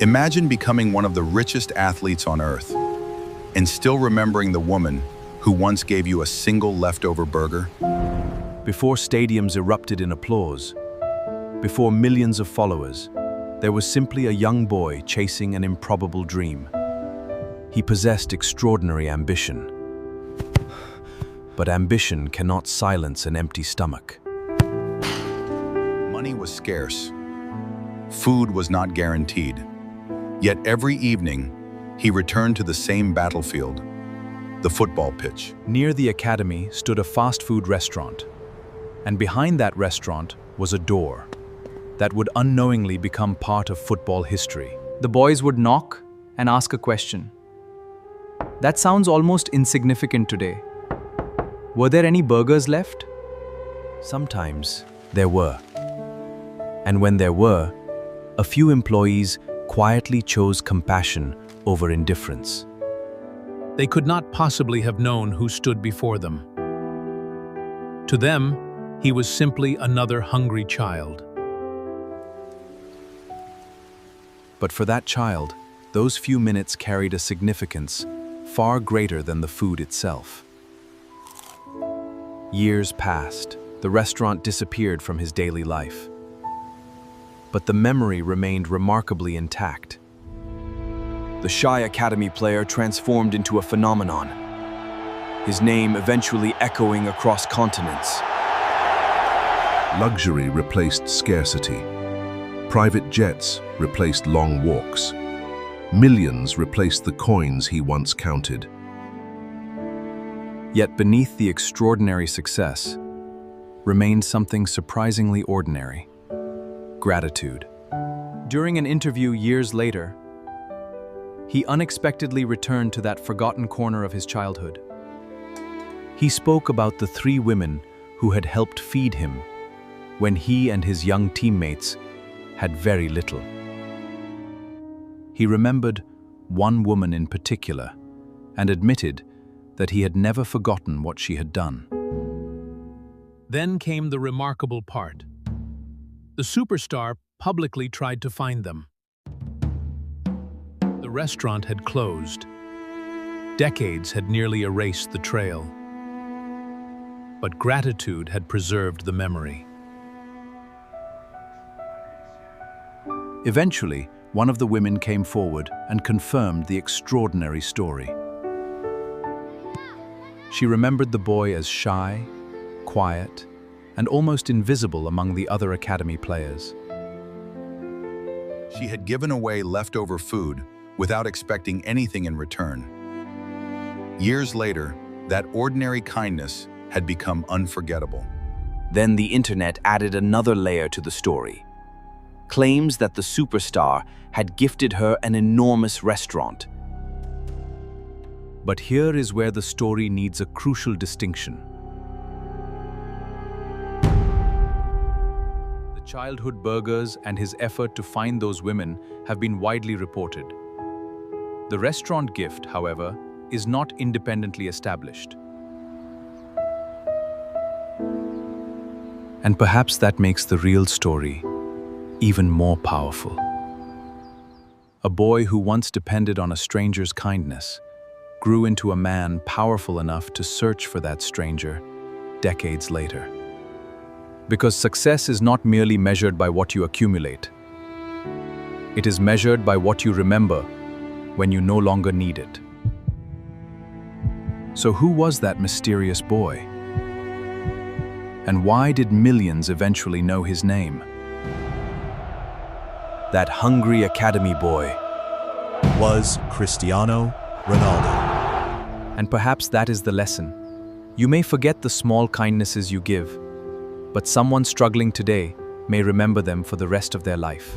Imagine becoming one of the richest athletes on earth and still remembering the woman who once gave you a single leftover burger. Before stadiums erupted in applause, before millions of followers, there was simply a young boy chasing an improbable dream. He possessed extraordinary ambition. But ambition cannot silence an empty stomach. Money was scarce. Food was not guaranteed. Yet every evening, he returned to the same battlefield, the football pitch. Near the academy stood a fast food restaurant, and behind that restaurant was a door that would unknowingly become part of football history. The boys would knock and ask a question. That sounds almost insignificant today. Were there any burgers left? Sometimes there were. And when there were, a few employees quietly chose compassion over indifference. They could not possibly have known who stood before them. To them, he was simply another hungry child. But for that child, those few minutes carried a significance far greater than the food itself. Years passed. The restaurant disappeared from his daily life. But the memory remained remarkably intact. The shy academy player transformed into a phenomenon, his name eventually echoing across continents. Luxury replaced scarcity. Private jets replaced long walks. Millions replaced the coins he once counted. Yet beneath the extraordinary success remained something surprisingly ordinary: gratitude. During an interview years later, he unexpectedly returned to that forgotten corner of his childhood. He spoke about the 3 women who had helped feed him when he and his young teammates had very little. He remembered one woman in particular and admitted that he had never forgotten what she had done. Then came the remarkable part. The superstar publicly tried to find them. The restaurant had closed. Decades had nearly erased the trail. But gratitude had preserved the memory. Eventually, one of the women came forward and confirmed the extraordinary story. She remembered the boy as shy, quiet, and almost invisible among the other academy players. She had given away leftover food without expecting anything in return. Years later, that ordinary kindness had become unforgettable. Then the internet added another layer to the story. Claims that the superstar had gifted her an enormous restaurant. But here is where the story needs a crucial distinction. The childhood burgers and his effort to find those women have been widely reported. The restaurant gift, however, is not independently established. And perhaps that makes the real story even more powerful. A boy who once depended on a stranger's kindness grew into a man powerful enough to search for that stranger decades later. Because success is not merely measured by what you accumulate. It is measured by what you remember when you no longer need it. So who was that mysterious boy? And why did millions eventually know his name? That hungry academy boy was Cristiano Ronaldo. And perhaps that is the lesson. You may forget the small kindnesses you give, but someone struggling today may remember them for the rest of their life.